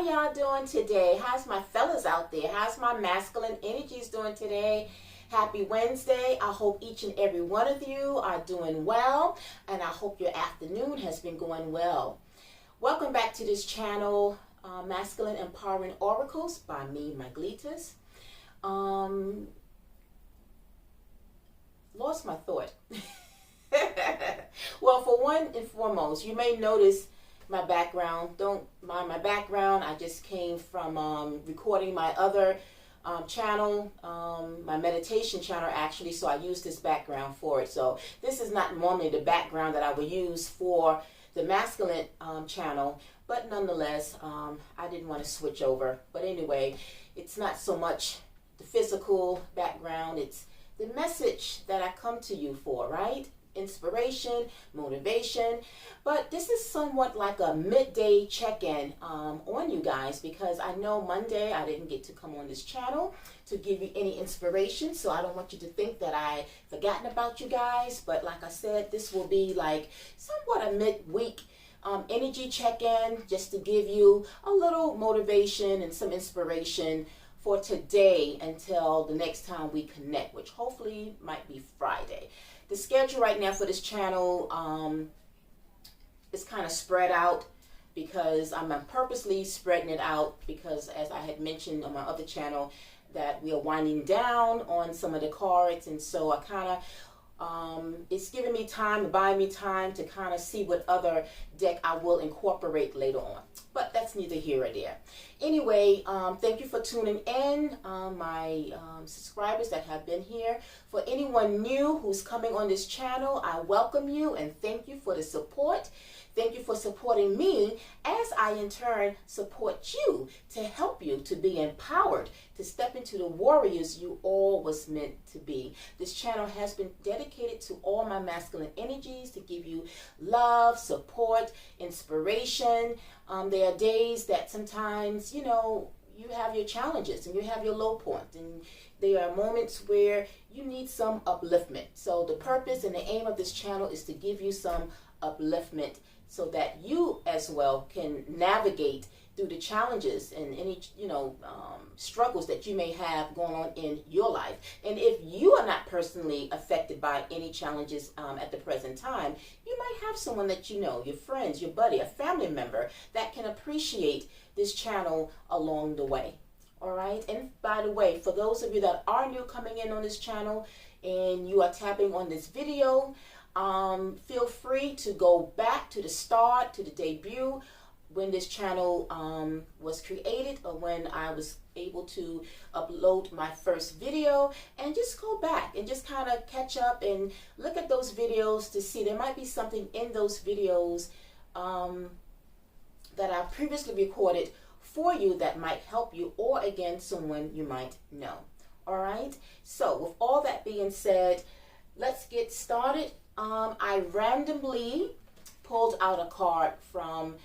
are y'all doing today? How's my fellas out there? How's my masculine energies doing today? Happy Wednesday. I hope each and every one of you are doing well, and I hope your afternoon has been going well. Welcome back to this channel, Masculine Empowering Oracles by me, Maglitas. Lost my thought. Well, for one and foremost, you may notice my background. Don't mind my background. I just came from recording my other channel, my meditation channel actually, so I used this background for it. So this is not normally the background that I would use for the masculine channel, but nonetheless, I didn't want to switch over. But anyway, it's not so much the physical background, it's the message that I come to you for, right? Inspiration, motivation. But this is somewhat like a midday check-in on you guys, because I know Monday I didn't get to come on this channel to give you any inspiration, so I don't want you to think that I forgotten about you guys. But like I said, this will be like somewhat a midweek energy check-in, just to give you a little motivation and some inspiration for today until the next time we connect, which hopefully might be Friday. The schedule right now for this channel is kind of spread out, because I'm purposely spreading it out, because as I had mentioned on my other channel that we are winding down on some of the cards, and so I kind of it's giving me time, buying me time to kind of see what other deck I will incorporate later on. But that's neither here or there. Anyway, thank you for tuning in, my subscribers that have been here. For anyone new who's coming on this channel, I welcome you and thank you for the support. Thank you for supporting me as I in turn support you to help you to be empowered, to step into the warriors you all was meant to be. This channel has been dedicated to all my masculine energies, to give you love, support, inspiration. There are days that sometimes, you know, you have your challenges and you have your low point, and there are moments where you need some upliftment. So the purpose and the aim of this channel is to give you some upliftment, so that you as well can navigate through the challenges and any, struggles that you may have going on in your life. And if you are not personally affected by any challenges at the present time, you might have someone that you know, your friends, your buddy, a family member that can appreciate this channel along the way. All right. And by the way, for those of you that are new coming in on this channel and you are tapping on this video, feel free to go back to the start, to the debut, when this channel was created, or when I was able to upload my first video, and just go back and just kind of catch up and look at those videos to see there might be something in those videos that I previously recorded for you that might help you, or again, someone you might know. All right. So with all that being said, let's get started. I randomly pulled out a card from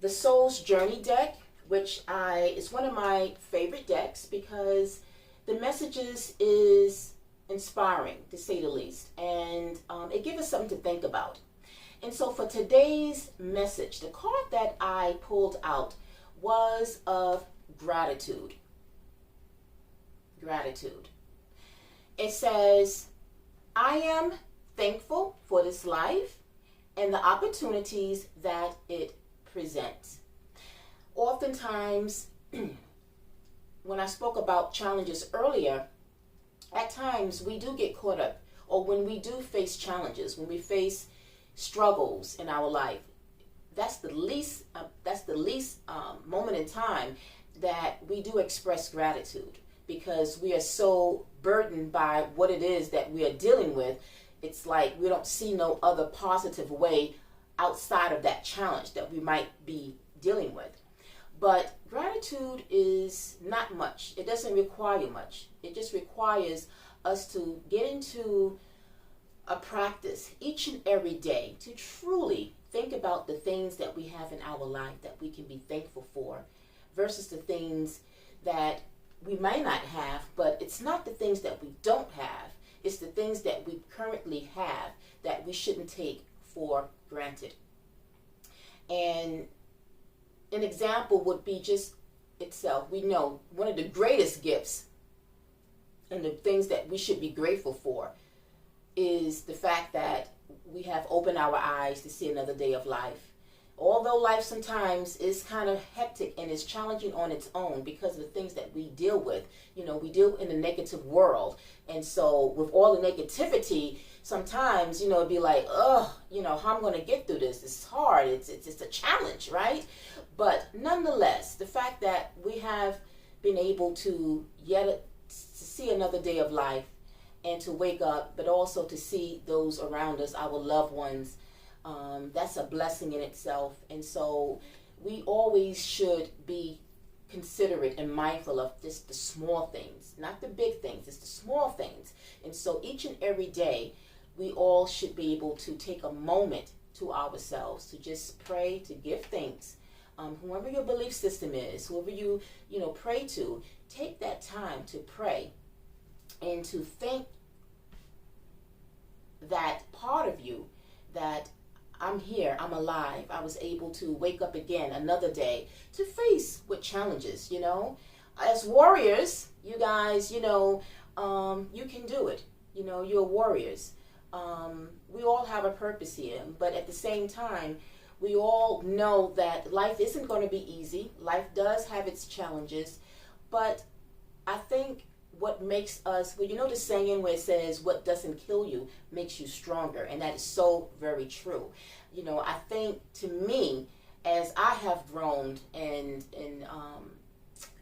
the Soul's Journey deck, which is one of my favorite decks, because the messages is inspiring, to say the least, and it gives us something to think about. And so for today's message, the card that I pulled out was of gratitude. Gratitude. It says, I am thankful for this life and the opportunities that it presents. Oftentimes, when I spoke about challenges earlier, at times we do get caught up, or when we do face challenges, when we face struggles in our life, that's the least moment in time that we do express gratitude, because we are so burdened by what it is that we are dealing with. It's like we don't see no other positive way outside of that challenge that we might be dealing with. But gratitude is not much. It doesn't require much. It just requires us to get into a practice each and every day to truly think about the things that we have in our life that we can be thankful for, versus the things that we might not have. But it's not the things that we don't have. It's the things that we currently have that we shouldn't take for granted. And an example would be just itself. We know one of the greatest gifts and the things that we should be grateful for is the fact that we have opened our eyes to see another day of life. Although life sometimes is kind of hectic and is challenging on its own because of the things that we deal with. We deal in a negative world. And so with all the negativity, sometimes, it'd be like, how I'm going to get through this. It's hard. It's a challenge, right? But nonetheless, the fact that we have been able to see another day of life and to wake up, but also to see those around us, our loved ones, that's a blessing in itself. And so we always should be considerate and mindful of just the small things, not the big things, it's the small things. And so each and every day, we all should be able to take a moment to ourselves to just pray, to give thanks. Whoever your belief system is, whoever you pray to, take that time to pray and to thank that part of you that I'm here, I'm alive, I was able to wake up again another day to face with challenges, As warriors, you guys, you can do it. You're warriors. We all have a purpose here, but at the same time, we all know that life isn't going to be easy. Life does have its challenges, but I think what makes us, the saying where it says, what doesn't kill you makes you stronger. And that is so very true. I think to me, as I have grown and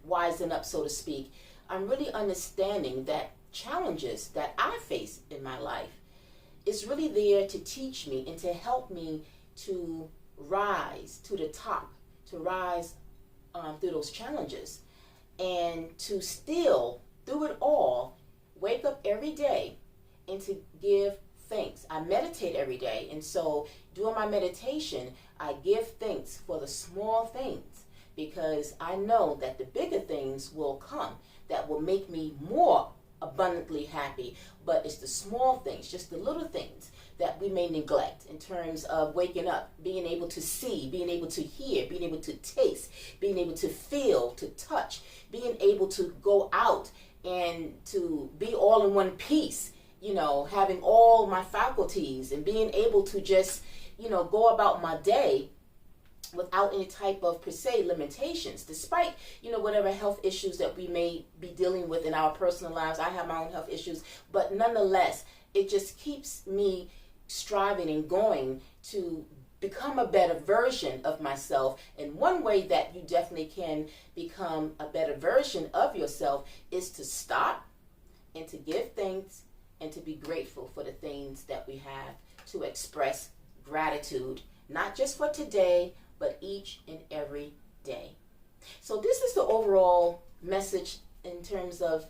wisen up, so to speak, I'm really understanding that challenges that I face in my life is really there to teach me and to help me to rise to the top, to rise through those challenges, and to still, through it all, wake up every day and to give thanks. I meditate every day, and so during my meditation, I give thanks for the small things because I know that the bigger things will come that will make me more abundantly happy. But it's the small things, just the little things that we may neglect in terms of waking up, being able to see, being able to hear, being able to taste, being able to feel, to touch, being able to go out and to be all in one piece, having all my faculties and being able to just, go about my day without any type of per se limitations, despite, whatever health issues that we may be dealing with in our personal lives. I have my own health issues, but nonetheless, it just keeps me striving and going to become a better version of myself. And one way that you definitely can become a better version of yourself is to stop and to give thanks and to be grateful for the things that we have, to express gratitude, not just for today, but each and every day. So this is the overall message in terms of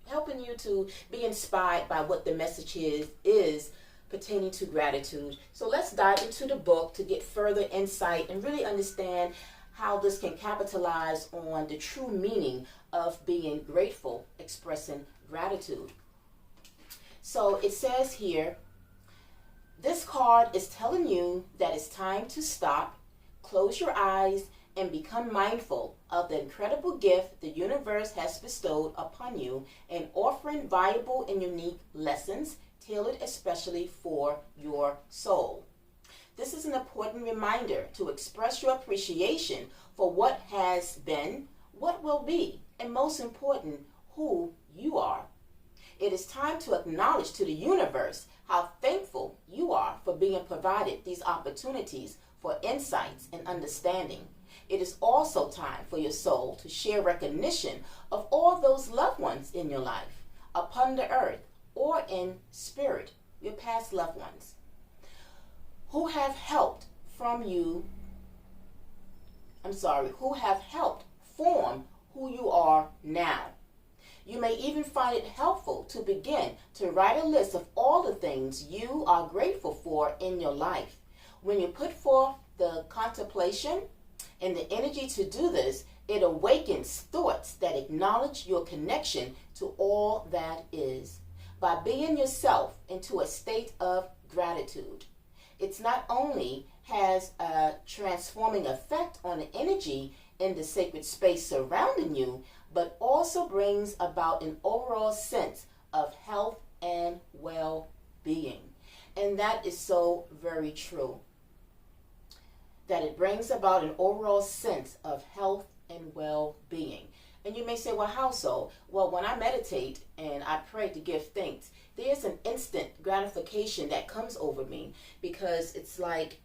helping you to be inspired by what the message is pertaining to gratitude. So let's dive into the book to get further insight and really understand how this can capitalize on the true meaning of being grateful, expressing gratitude. So it says here, this card is telling you that it's time to stop, close your eyes, and become mindful of the incredible gift the universe has bestowed upon you and offering valuable and unique lessons tailored especially for your soul. This is an important reminder to express your appreciation for what has been, what will be, and most important, who you are. It is time to acknowledge to the universe how thankful you are for being provided these opportunities for insights and understanding. It is also time for your soul to share recognition of all those loved ones in your life, upon the earth or in spirit, your past loved ones, who have helped form who you are now. You may even find it helpful to begin to write a list of all the things you are grateful for in your life. When you put forth the contemplation and the energy to do this, it awakens thoughts that acknowledge your connection to all that is. By being yourself into a state of gratitude, It's not only has a transforming effect on the energy in the sacred space surrounding you, but also brings about an overall sense of health and well-being. And that is so very true. That it brings about an overall sense of health and well-being. And you may say, well, how so? Well, when I meditate and I pray to give thanks, there's an instant gratification that comes over me, because it's like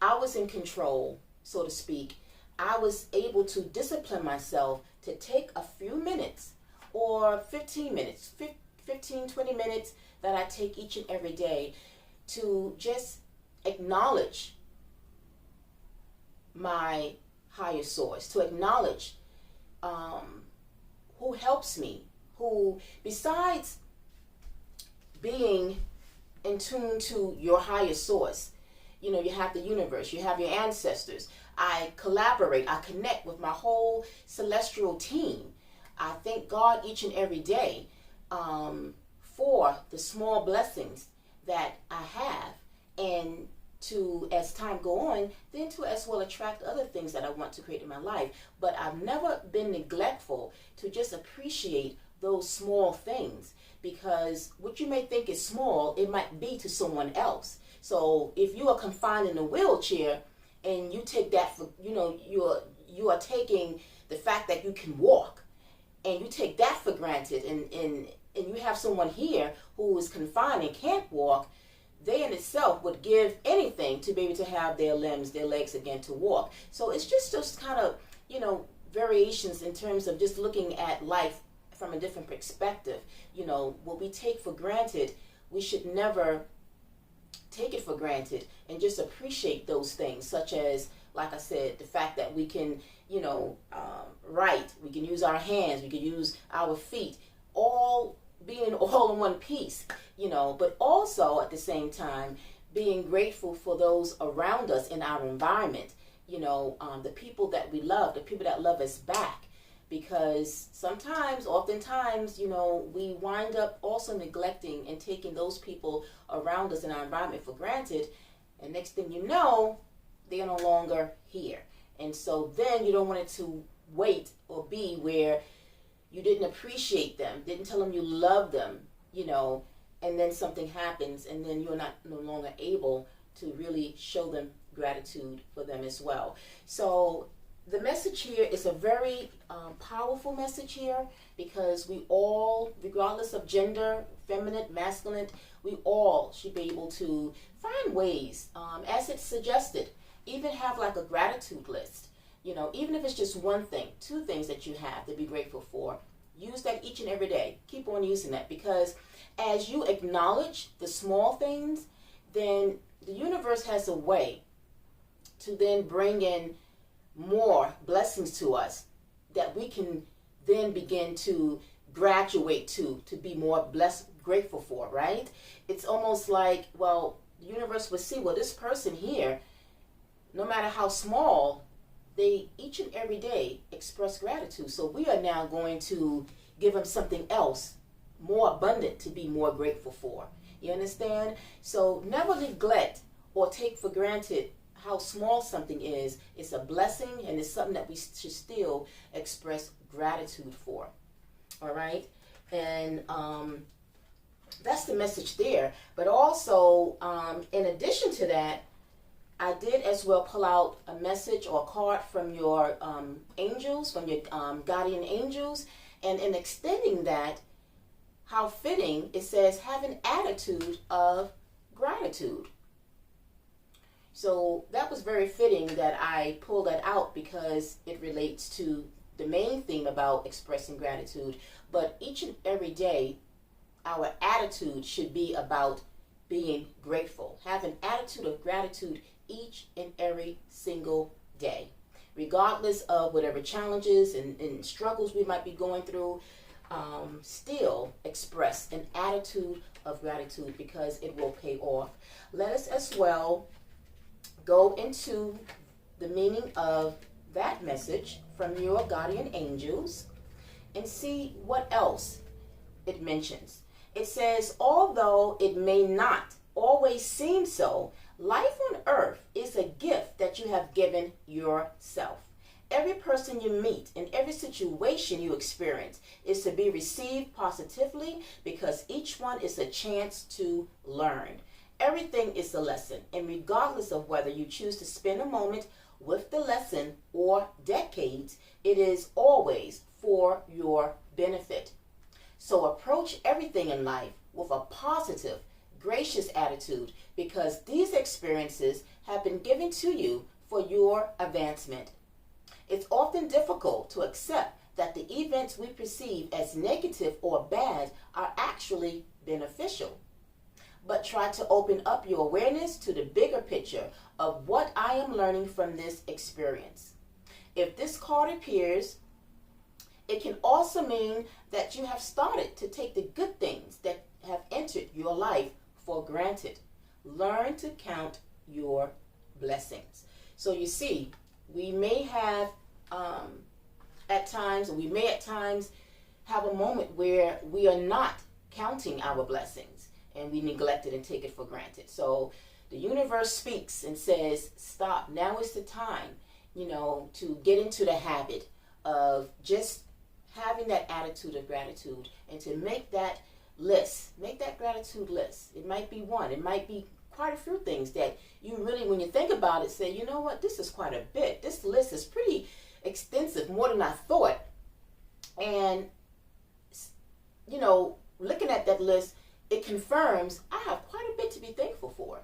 I was in control, so to speak. I was able to discipline myself to take a few minutes or 15 minutes, 15, 20 minutes that I take each and every day to just acknowledge my higher source, to acknowledge who helps me, who, besides being in tune to your higher source, you know, you have the universe, you have your ancestors. I collaborate, I connect with my whole celestial team. I thank God each and every day for the small blessings that I have, and to, as time go on, then to as well attract other things that I want to create in my life. But I've never been neglectful to just appreciate those small things, because what you may think is small, it might be to someone else. So if you are confined in a wheelchair and you take that for, you know, you are taking the fact that you can walk, and you take that for granted, and you have someone here who is confined and can't walk, they in itself would give anything to be able to have their limbs, their legs again to walk. So it's just those kind of, you know, variations in terms of just looking at life from a different perspective. You know, what we take for granted, we should never take it for granted, and just appreciate those things, such as, like I said, the fact that we can, you know, write, we can use our hands, we can use our feet, all being all in one piece, you know, but also at the same time being grateful for those around us in our environment, you know, the people that we love, the people that love us back. Because sometimes, oftentimes, you know, we wind up also neglecting and taking those people around us in our environment for granted. And next thing you know, they're no longer here. And so then you don't want it to wait or be where you didn't appreciate them, didn't tell them you love them, you know, and then something happens, and then you're no longer able to really show them gratitude for them as well. So the message here is a very powerful message here, because we all, regardless of gender, feminine, masculine, we all should be able to find ways, as it's suggested, even have like a gratitude list. You know, even if it's just one thing, two things that you have to be grateful for, use that each and every day. Keep on using that, because as you acknowledge the small things, then the universe has a way to then bring in more blessings to us that we can then begin to graduate to be more blessed, grateful for, right? It's almost like, well, the universe will see, well, this person here, no matter how small, they each and every day express gratitude. So we are now going to give them something else more abundant to be more grateful for. You understand? So never neglect or take for granted how small something is. It's a blessing, and it's something that we should still express gratitude for. All right? And that's the message there. But also, in addition to that, I did as well pull out a message or a card from your angels, from your guardian angels. And in extending that, how fitting, it says, have an attitude of gratitude. So that was very fitting that I pulled that out, because it relates to the main theme about expressing gratitude. But each and every day, our attitude should be about being grateful. Have an attitude of gratitude each and every single day, regardless of whatever challenges and struggles we might be going through. Still express an attitude of gratitude, because it will pay off. Let us as well go into the meaning of that message from your guardian angels and see what else it mentions. It says, although it may not always seem so, life on earth is a gift that you have given yourself. Every person you meet and every situation you experience is to be received positively, because each one is a chance to learn. Everything is a lesson, and regardless of whether you choose to spend a moment with the lesson or decades, it is always for your benefit. So approach everything in life with a positive, gracious attitude, because these experiences have been given to you for your advancement. It's often difficult to accept that the events we perceive as negative or bad are actually beneficial. But try to open up your awareness to the bigger picture of what I am learning from this experience. If this card appears, it can also mean that you have started to take the good things that have entered your life for granted. Learn to count your blessings. So you see, we may have at times have a moment where we are not counting our blessings and we neglect it and take it for granted. So the universe speaks and says, stop. Now is the time, to get into the habit of just having that attitude of gratitude, and to make that list, make that gratitude list. It might be one, it might be quite a few things that you really, when you think about it, say, you know what, this is quite a bit. This list is pretty extensive, more than I thought. And, looking at that list, it confirms I have quite a bit to be thankful for,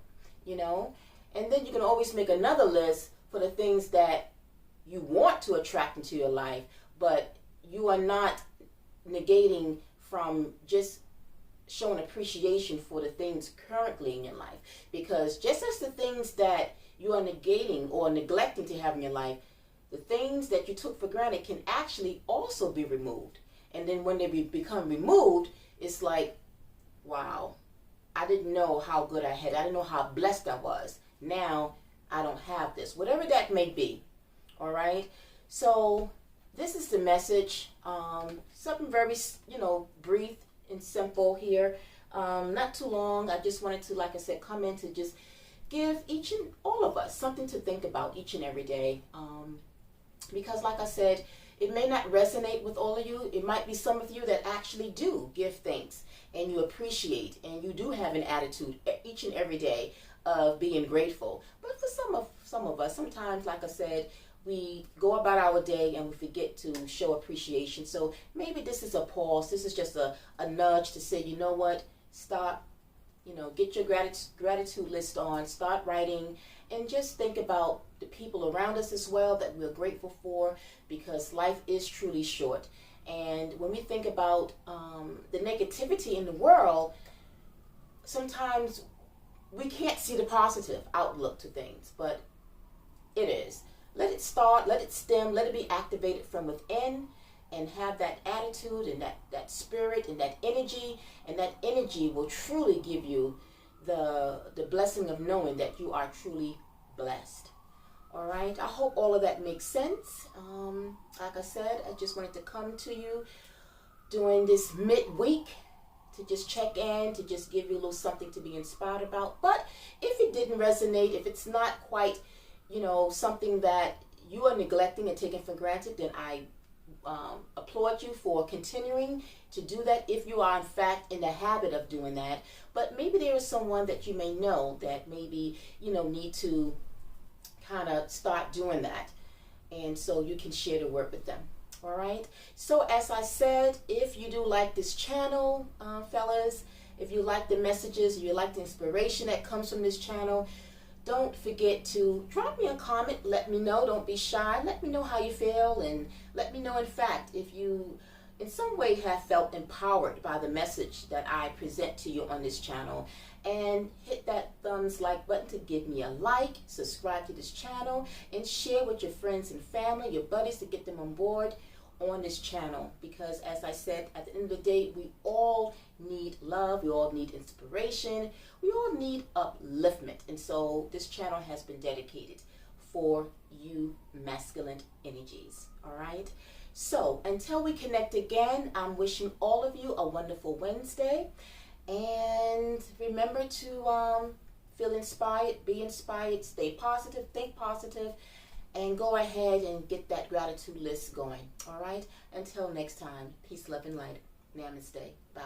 And then you can always make another list for the things that you want to attract into your life, but you are not negating from just showing appreciation for the things currently in your life. Because just as the things that you are negating or neglecting to have in your life, the things that you took for granted can actually also be removed. And then when they become removed, it's like, wow, I didn't know how good I had. I didn't know how blessed I was. Now I don't have this. Whatever that may be. All right? So this is the message. Something very, brief and simple here. Not too long. I just wanted to, like I said, come in to just give each and all of us something to think about each and every day. Because like I said, it may not resonate with all of you. It might be some of you that actually do give thanks and you appreciate and you do have an attitude each and every day of being grateful. But for some of us, sometimes, like I said, we go about our day and we forget to show appreciation. So maybe this is a pause. This is just a nudge to say, you know what, stop, get your gratitude list on, start writing, and just think about the people around us as well that we're grateful for, because life is truly short. And when we think about the negativity in the world, sometimes we can't see the positive outlook to things, but it is. Let it start, let it stem, let it be activated from within, and have that attitude and that spirit and that energy. And that energy will truly give you the blessing of knowing that you are truly blessed. All right. I hope all of that makes sense. Like I said, I just wanted to come to you during this midweek to just check in, to just give you a little something to be inspired about. But if it didn't resonate, if it's not quite, something that you are neglecting and taking for granted, then I applaud you for continuing to do that if you are in fact in the habit of doing that. But maybe there is someone that you may know that maybe need to kind of start doing that, and so you can share the word with them. All right. So as I said, if you do like this channel, fellas, if you like the messages, you like the inspiration that comes from this channel, don't forget to drop me a comment. Let me know. Don't be shy. Let me know how you feel, and let me know, in fact, if you in some way have felt empowered by the message that I present to you on this channel. And hit that thumbs like button to give me a like, subscribe to this channel, and share with your friends and family, your buddies, to get them on board on this channel. Because as I said, at the end of the day, we all need love, we all need inspiration, we all need upliftment. And so this channel has been dedicated for you masculine energies. All right. So until we connect again, I'm wishing all of you a wonderful Wednesday, and remember to feel inspired, be inspired, stay positive, think positive, and go ahead and get that gratitude list going. All right? Until next time, peace, love, and light. Namaste. Bye.